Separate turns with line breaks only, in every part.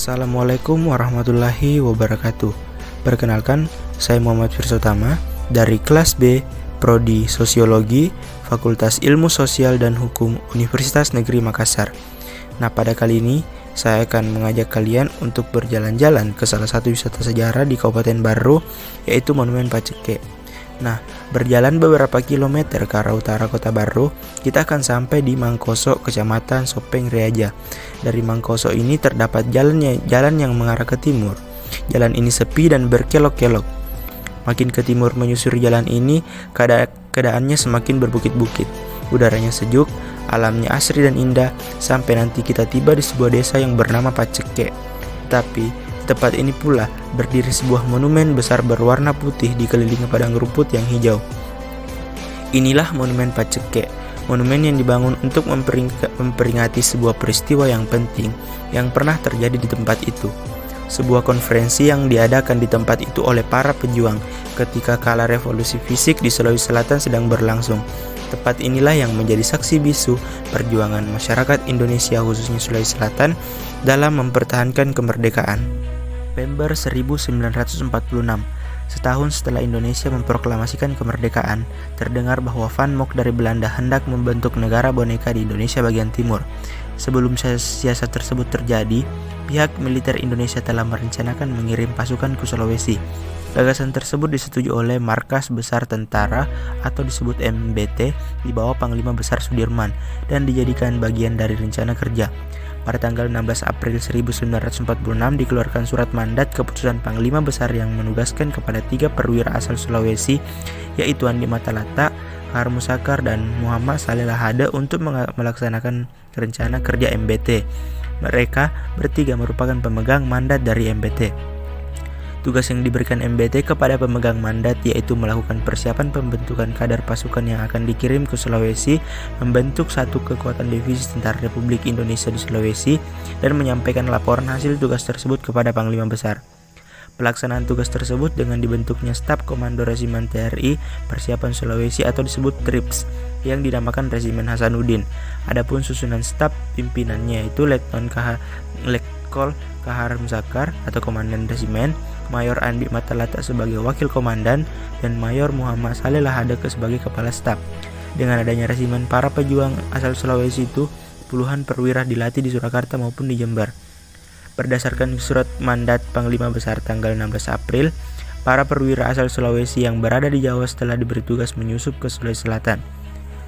Assalamualaikum warahmatullahi wabarakatuh. Perkenalkan, saya Muhammad Firsotama dari kelas B, Prodi Sosiologi, Fakultas Ilmu Sosial dan Hukum Universitas Negeri Makassar. Nah, pada kali ini saya akan mengajak kalian untuk berjalan-jalan ke salah satu wisata sejarah di Kabupaten Barro, yaitu Monumen Pacekek. Nah, berjalan beberapa kilometer ke arah utara kota Barro, kita akan sampai di Mangkoso, Kecamatan Sopeng Riaja. Dari Mangkoso ini terdapat jalan yang mengarah ke timur. Jalan ini sepi dan berkelok-kelok. Makin ke timur menyusuri jalan ini, keadaannya semakin berbukit-bukit. Udaranya sejuk, alamnya asri dan indah, sampai nanti kita tiba di sebuah desa yang bernama Pacekek. Tapi di tempat ini pula berdiri sebuah monumen besar berwarna putih dikelilingi padang rumput yang hijau. Inilah Monumen Pacekek, monumen yang dibangun untuk memperingati sebuah peristiwa yang penting yang pernah terjadi di tempat itu. Sebuah konferensi yang diadakan di tempat itu oleh para pejuang ketika kala revolusi fisik di Sulawesi Selatan sedang berlangsung. Tempat inilah yang menjadi saksi bisu perjuangan masyarakat Indonesia khususnya Sulawesi Selatan dalam mempertahankan kemerdekaan. November 1946, setahun setelah Indonesia memproklamasikan kemerdekaan, terdengar bahwa Van Mock dari Belanda hendak membentuk negara boneka di Indonesia bagian timur. Sebelum siasat tersebut terjadi, pihak militer Indonesia telah merencanakan mengirim pasukan ke Sulawesi. Gagasan tersebut disetujui oleh Markas Besar Tentara atau disebut MBT di bawah Panglima Besar Sudirman dan dijadikan bagian dari rencana kerja. Pada tanggal 16 April 1946 dikeluarkan surat mandat keputusan Panglima Besar yang menugaskan kepada 3 perwira asal Sulawesi, yaitu Andi Matalata, Kahar Musakar, dan Muhammad Saleh Lahade untuk melaksanakan rencana kerja MBT. Mereka bertiga merupakan pemegang mandat dari MBT. Tugas yang diberikan MBT kepada pemegang mandat yaitu melakukan persiapan pembentukan kadar pasukan yang akan dikirim ke Sulawesi, membentuk satu kekuatan divisi Tentara Republik Indonesia di Sulawesi, dan menyampaikan laporan hasil tugas tersebut kepada Panglima Besar. Pelaksanaan tugas tersebut dengan dibentuknya Staf Komando Resimen TRI Persiapan Sulawesi atau disebut TRIPS yang dinamakan Resimen Hasanuddin. Adapun susunan staf pimpinannya yaitu Letkol Kahar Musakar atau Komandan Resimen, Mayor Andi Matalata sebagai Wakil Komandan, dan Mayor Muhammad Saleh Lahade sebagai Kepala Staf. Dengan adanya resimen para pejuang asal Sulawesi itu, puluhan perwira dilatih di Surakarta maupun di Jember. Berdasarkan surat mandat Panglima Besar tanggal 16 April, para perwira asal Sulawesi yang berada di Jawa setelah diberi tugas menyusup ke Sulawesi Selatan.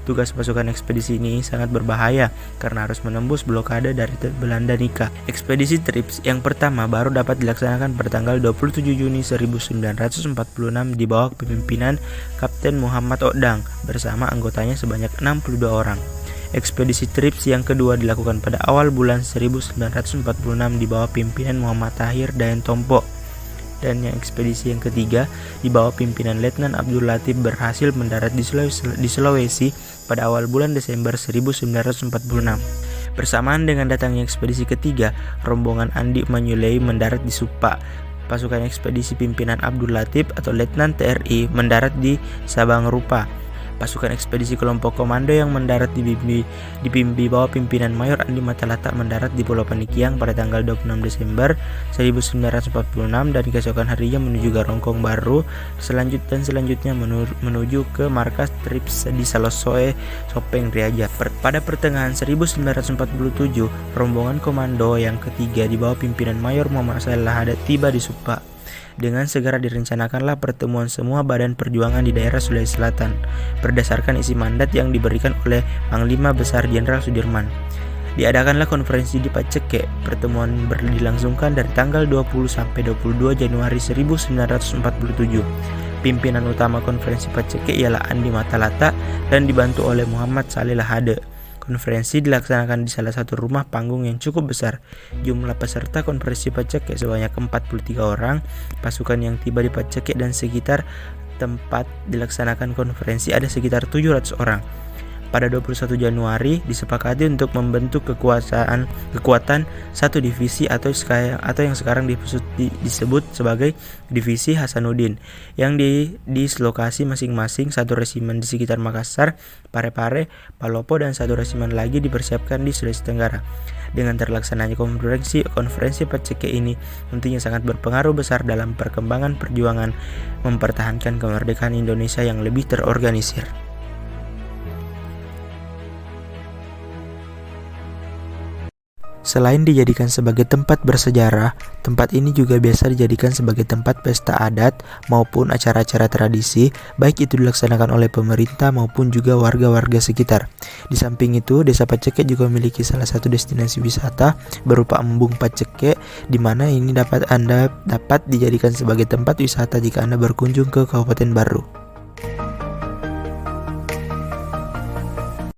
Tugas pasukan ekspedisi ini sangat berbahaya karena harus menembus blokade dari Belanda Nika. Ekspedisi TRIPS yang pertama baru dapat dilaksanakan pada tanggal 27 Juni 1946 di bawah kepemimpinan Kapten Muhammad Odang bersama anggotanya sebanyak 62 orang. Ekspedisi TRIPS yang kedua dilakukan pada awal bulan 1946 di bawah pimpinan Muhammad Tahir Dayan Tompo. Dan yang ekspedisi yang ketiga di bawah pimpinan Letnan Abdul Latif berhasil mendarat di Sulawesi pada awal bulan Desember 1946. Bersamaan dengan datangnya ekspedisi ketiga, rombongan Andi Manyulei mendarat di Supa. Pasukan ekspedisi pimpinan Abdul Latif atau Letnan TRI mendarat di Sabang Rupa. Pasukan ekspedisi kelompok komando yang mendarat di bawah pimpinan Mayor Andi Matalata mendarat di Pulau Panikiang pada tanggal 26 Desember 1946 dan keesokan harinya menuju Garongkong Barro, selanjutnya menuju ke markas TRIPS di Salosoe, Sopeng Riaja. Pada pertengahan 1947, rombongan komando yang ketiga di bawah pimpinan Mayor Muhammad Saleh Lahade tiba di Supa. Dengan segera direncanakanlah pertemuan semua badan perjuangan di daerah Sulawesi Selatan berdasarkan isi mandat yang diberikan oleh Panglima Besar Jenderal Sudirman. Diadakanlah konferensi di Pacekek. Pertemuan dilangsungkan dari tanggal 20 sampai 22 Januari 1947. Pimpinan utama konferensi Pacekek ialah Andi Matalata dan dibantu oleh Muhammad Saleh Lahade. Konferensi dilaksanakan di salah satu rumah panggung yang cukup besar. Jumlah peserta konferensi Pacekek sebanyak 43 orang. Pasukan yang tiba di Pacekek dan sekitar tempat dilaksanakan konferensi ada sekitar 700 orang. Pada 21 Januari disepakati untuk membentuk kekuatan satu divisi atau yang sekarang disebut sebagai Divisi Hasanuddin yang dislokasi masing-masing satu resimen di sekitar Makassar, Parepare, Palopo, dan satu resimen lagi dipersiapkan di Sulawesi Tenggara. Dengan terlaksananya konferensi Paceke ini tentunya sangat berpengaruh besar dalam perkembangan perjuangan mempertahankan kemerdekaan Indonesia yang lebih terorganisir. Selain dijadikan sebagai tempat bersejarah, tempat ini juga biasa dijadikan sebagai tempat pesta adat maupun acara-acara tradisi, baik itu dilaksanakan oleh pemerintah maupun juga warga-warga sekitar. Di samping itu, Desa Paceke juga memiliki salah satu destinasi wisata berupa Embung Paceke, di mana ini dapat dijadikan sebagai tempat wisata jika Anda berkunjung ke Kabupaten Baru.